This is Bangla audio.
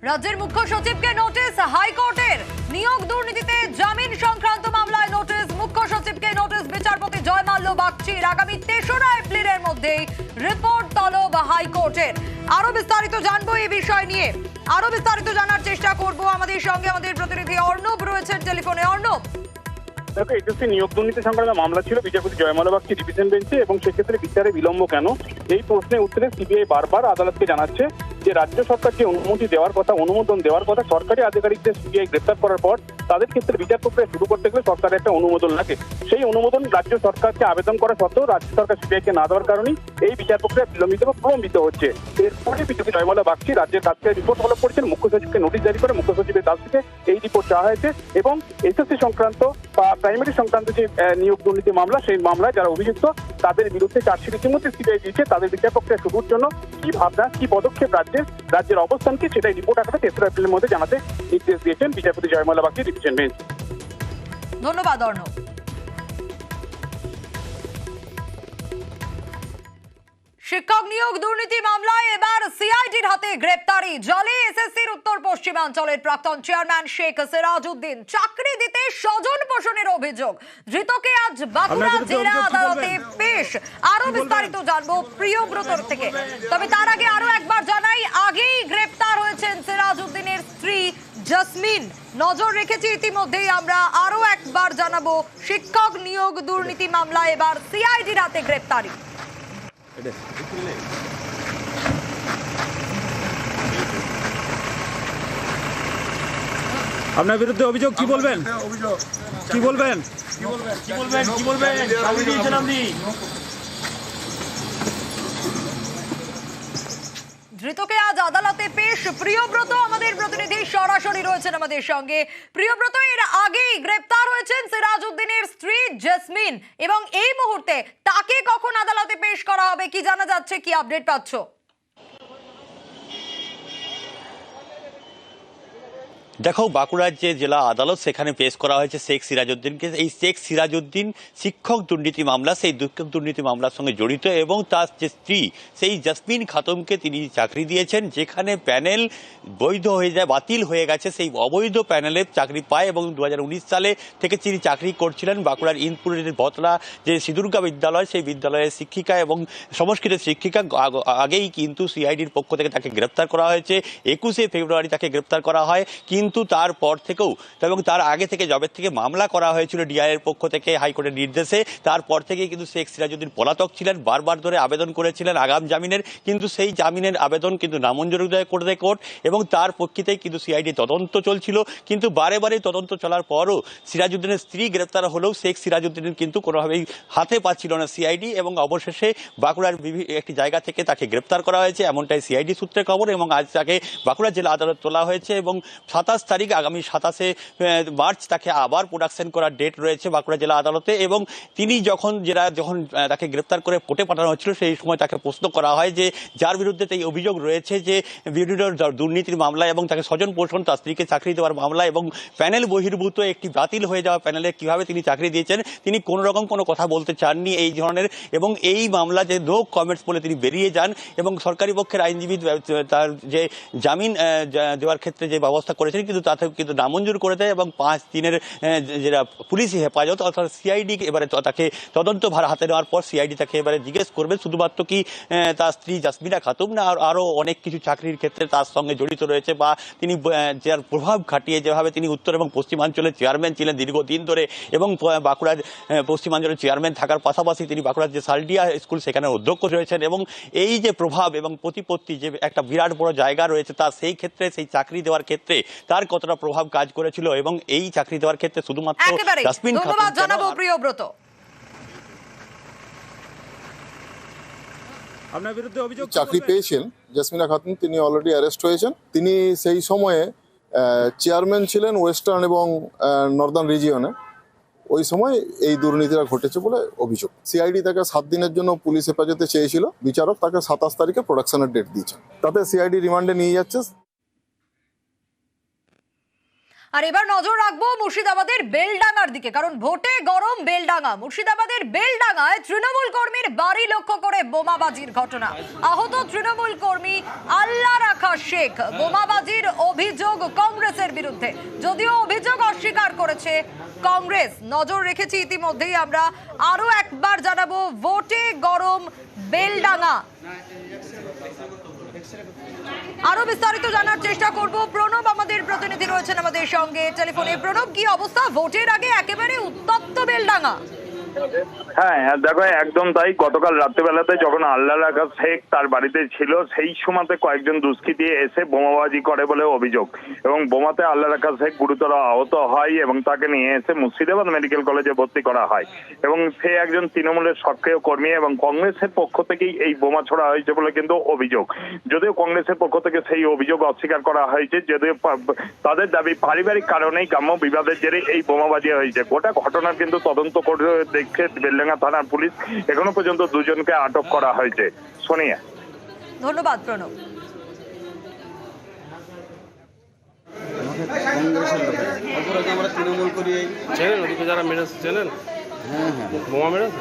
রাজ্যের মুখ্য সচিবকে নোটিশ হাইকোর্টের। নিয়োগ দুর্নীতিতে জামিন সংক্রান্ত মামলায় নোটিশ মুখ্য সচিবকে নোটিশ বিচারপতি জয়মাল্য বাগচির। আগামী ৩রা এপ্রিলের মধ্যেই রিপোর্ট তলব হাইকোর্টের। আরো বিস্তারিত জানবো এই বিষয় নিয়ে, আরো বিস্তারিত জানার চেষ্টা করব। আমাদের সঙ্গে আমাদের প্রতিনিধি অর্ণব রয়েছেন টেলিফোনে। অর্ণব, দেখো, এটি নিয়োগ দুর্নীতি সংক্রান্ত মামলা ছিল বিচারপতি জয়মাল্য বাগচি ডিভিশন বেঞ্চে, এবং সেক্ষেত্রে বিচারে বিলম্ব কেন এই প্রশ্নের উত্তরে সিবিআই বারবার আদালতকে জানাচ্ছে যে রাজ্য সরকার যে অনুমোদন দেওয়ার কথা সরকারি আধিকারিকদের সিবিআই গ্রেপ্তার করার পর তাদের ক্ষেত্রে বিচার প্রক্রিয়া শুরু করতে গেলে সরকারের একটা অনুমোদন লাগে। সেই অনুমোদন রাজ্য সরকারকে আবেদন করা সত্ত্বেও রাজ্য সরকার সিবিআইকে না দেওয়ার কারণেই এই বিচার প্রক্রিয়া বিলম্বিত বা প্রলম্বিত হচ্ছে। এরপরে বিচারপতি জয়মাল্য বাগচি রাজ্যের কাছ থেকে রিপোর্ট তলব করেছেন, মুখ্য সচিবকে নোটিশ জারি করে মুখ্য সচিবের কাছ থেকে এই রিপোর্ট চাওয়া হয়েছে এবং এসএসসি সংক্রান্ত বা প্রাইমারি সংক্রান্ত যে নিয়োগ দুর্নীতি মামলা, সেই মামলায় যারা অভিযুক্ত তাদের বিরুদ্ধে চার্জশিট ইতিমধ্যে সিবিআই দিয়েছে। তাদের বিচার প্রক্রিয়া শুরুর জন্য কি ভাবনা, কি পদক্ষেপ রাজ্যের অবস্থানকে সেটাই রিপোর্ট আকারে ৩রা এপ্রিলের মধ্যে জানাতে নির্দেশ দিয়েছেন বিচারপতি জয়মাল্য বাগচি ডিভিশন বেঞ্চ। ধন্যবাদ অর্ণব। শিক্ষক নিয়োগ দুর্নীতি মামলায় এবার সিআইডির হাতে গ্রেপ্তারি। জলে এসএসসির উত্তর পশ্চিমাঞ্চলের প্রাক্তন চেয়ারম্যান শেখ সিরাজউদ্দিন চাকরি দিতে স্বজন পোষণের অভিযোগ। ধৃতকে আজ বাঁকুড়া জেলা আদালতে পেশ। আরো বিস্তারিত জানবো প্রিয়ব্রতর থেকে, তবে তার আগে আরো একবার জানাই, আগেই গ্রেপ্তার হয়েছেন সিরাজউদ্দিনের স্ত্রী জসমিন। নজর রেখেছি ইতিমধ্যেই আমরা, আরো একবার জানাবো শিক্ষক নিয়োগ দুর্নীতি মামলায় এবার সিআইডির হাতে গ্রেপ্তারি। আপনার বিরুদ্ধে অভিযোগ কি বলবেন? কি বলবেন? ধৃতকে আজ আদালতে পেশ। প্রিয়ব্রত আমাদের প্রতিনিধি সরাসরি রয়েছেন আমাদের সঙ্গে। প্রিয়ব্রত, এর আগেই গ্রেপ্তার হয়েছেন সিরাজউদ্দিনের স্ত্রী জেসমিন, এবং এই মুহূর্তে তাকে কখন আদালতে পেশ করা হবে, কি জানা যাচ্ছে, কি আপডেট পাচ্ছ? দেখো, বাঁকুড়ার যে জেলা আদালত সেখানে পেশ করা হয়েছে শেখ সিরাজউদ্দিনকে। এই শেখ সিরাজউদ্দিন শিক্ষক দুর্নীতি মামলা, সেই শিক্ষক দুর্নীতি মামলার সঙ্গে জড়িত, এবং তার যে স্ত্রী সেই জসমিন খাতুমকে তিনি চাকরি দিয়েছেন, যেখানে প্যানেল বৈধ হয়ে যায়, বাতিল হয়ে গেছে, সেই অবৈধ প্যানেলে চাকরি পায়। এবং 2019 সালে থেকে তিনি চাকরি করছিলেন বাঁকুড়ার ইনপুরের বতলা যে সিদুর্গা বিদ্যালয়, সেই বিদ্যালয়ের শিক্ষিকা এবং সংস্কৃতের শিক্ষিকা। আগেই কিন্তু সিআইডির পক্ষ থেকে তাকে গ্রেপ্তার করা হয়েছে। 21শে ফেব্রুয়ারি তাকে গ্রেপ্তার করা হয়, কিন্তু তারপর থেকেও এবং তার আগে থেকে জবের থেকে মামলা করা হয়েছিল ডিআইয়ের পক্ষ থেকে হাইকোর্টের নির্দেশে, তারপর থেকে কিন্তু শেখ সিরাজউদ্দিন পলাতক ছিলেন। বারবার ধরে আবেদন করেছিলেন আগাম জামিনের, কিন্তু সেই জামিনের আবেদন কিন্তু নামঞ্জুর করে দেয় কোর্ট, এবং তার পক্ষেতেই কিন্তু সিআইডি তদন্ত চলছিল। কিন্তু বারে বারে তদন্ত চলার পরও সিরাজউদ্দিনের স্ত্রী গ্রেপ্তার হলেও শেখ সিরাজউদ্দিনের কিন্তু কোনোভাবেই হাতে পাচ্ছিল না সিআইডি, এবং অবশেষে বাঁকুড়ার একটি জায়গা থেকে তাকে গ্রেপ্তার করা হয়েছে, এমনটাই সিআইডি সূত্রে খবর। এবং আজ তাকে বাঁকুড়া জেলা আদালত তোলা হয়েছে, এবং 27 তারিখ আগামী 27শে মার্চ তাকে আবার প্রোডাকশন করার ডেট রয়েছে বাঁকুড়া জেলা আদালতে। এবং তিনি যখন তাকে গ্রেপ্তার করে কোর্টে পাঠানো হচ্ছিল, সেই সময় তাকে প্রশ্ন করা হয় যে যার বিরুদ্ধে এই অভিযোগ রয়েছে যে বিভিন্ন দুর্নীতির মামলা এবং তাকে স্বজন পোষণ, তার স্ত্রীকে চাকরি দেওয়ার মামলা এবং প্যানেল বহির্ভূত একটি বাতিল হয়ে যাওয়া প্যানেলে কিভাবে তিনি চাকরি দিয়েছেন, তিনি কোনো রকম কোনো কথা বলতে চাননি এই ধরনের। এবং এই মামলা যে নো কমেন্টস বলে তিনি বেরিয়ে যান, এবং সরকারি পক্ষের আইনজীবী তার যে জামিন দেওয়ার ক্ষেত্রে যে ব্যবস্থা করেছেন কিন্তু তাতে কিন্তু নামঞ্জুর করে দেয়, এবং 5 দিনের যেটা পুলিশি হেফাজত অর্থাৎ সিআইডি এবারে তাকে তদন্ত ভার হাতে নেওয়ার পর সিআইডি তাকে এবারে জিজ্ঞেস করবে শুধুমাত্র কি তার স্ত্রী জসমিনা খাতুম না আরও অনেক কিছু চাকরির ক্ষেত্রে তার সঙ্গে জড়িত রয়েছে, বা তিনি যার প্রভাব খাটিয়ে যেভাবে তিনি উত্তর এবং পশ্চিমাঞ্চলের চেয়ারম্যান ছিলেন দীর্ঘদিন ধরে, এবং বাঁকুড়ার পশ্চিমাঞ্চলের চেয়ারম্যান থাকার পাশাপাশি তিনি বাঁকুড়ার যে সালডিয়া স্কুল সেখানে অধ্যক্ষ রয়েছেন, এবং এই যে প্রভাব এবং প্রতিপত্তি যে একটা বিরাট বড় জায়গা রয়েছে তার, সেই ক্ষেত্রে সেই চাকরি দেওয়ার ক্ষেত্রে তার কতটা প্রভাব কাজ করেছিল, এবং এই চাকরি দেওয়ার ক্ষেত্রে শুধুমাত্র জসমিন খাতুন। ধন্যবাদ জানাবো প্রিয়ব্রত। আপনার বিরুদ্ধে অভিযোগ চাকরি পেয়েছেন জসমিনা খাতুন, তিনি অলরেডি অ্যারেস্ট হয়েছেন। তিনি সেই সময়ে চেয়ারম্যান ছিলেন ওয়েস্টার্ন এবং নর্দার্ন রিজিয়নে। ওই সময় এই দুর্নীতিটা ঘটেছে বলে অভিযোগ। সিআইডি তাকে 7 দিনের জন্য পুলিশ হেফাজতে চেয়েছিল, বিচারক তাকে 27 তারিখে প্রোডাকশনের ডেট দিয়েছেন। তাতে সিআইডি রিমান্ডে নিয়ে যাচ্ছে। আর এবার নজর রাখবো মুর্শিদাবাদের বেলডাঙ্গার দিকে, কারণ ভোটে গরম বেলডাঙ্গা। মুর্শিদাবাদের বেলডাঙ্গায় তৃণমূল কর্মীর বাড়ি লক্ষ্য করে বোমাবাজির ঘটনা। আহত তৃণমূল কর্মী আল্লাহ রাখা শেখ। বোমাবাজির অভিযোগ কংগ্রেসের বিরুদ্ধে, যদিও অভিযোগ অস্বীকার করেছে কংগ্রেস। নজর রেখেছি ইতিমধ্যেই আমরা। আরো একবার জানাবো, ভোটে গরম বেলডাঙ্গা। আরো বিস্তারিত জানার চেষ্টা করব। প্রণব আমাদের প্রতিনিধি রয়েছেন আমাদের সঙ্গে টেলিফোনে। প্রণব, কি অবস্থা? ভোটের আগে একেবারে উত্তপ্ত বেলডাঙ্গা। হ্যাঁ দেখো, একদম তাই। গতকাল রাত্রিবেলাতে যখন আল্লাহ রাখা শেখ তার বাড়িতে ছিল, সেই সময়তে কয়েকজন দুষ্কৃতী এসে বোমাবাজি করে বলে অভিযোগ, এবং বোমাতে আল্লাহ রাখা শেখ গুরুতর আহত হয় এবং তাকে নিয়ে এসে মুর্শিদাবাদ মেডিকেল কলেজে ভর্তি করা হয়। এবং সে একজন তৃণমূলের সক্রিয় কর্মী এবং কংগ্রেসের পক্ষ থেকেই এই বোমা ছোড়া হয়েছে বলে কিন্তু অভিযোগ। যদিও কংগ্রেসের পক্ষ থেকে সেই অভিযোগ অস্বীকার করা হয়েছে, যদিও তাদের দাবি পারিবারিক কারণেই গ্রাম্য বিবাদের জেরে এই বোমাবাজি হয়েছে। গোটা ঘটনার কিন্তু তদন্ত করে দেখছে বেলডাঙ্গা থানার পুলিশ। এখনো পর্যন্ত দুজনকে আটক করা হয়েছে। সোনিয়া, ধন্যবাদ প্রণব। আমরা তৃণমূল করি, চেনেন ওদিকে যারা মেরেছে, চেনেন? হ্যাঁ, বোমা মেরেছে।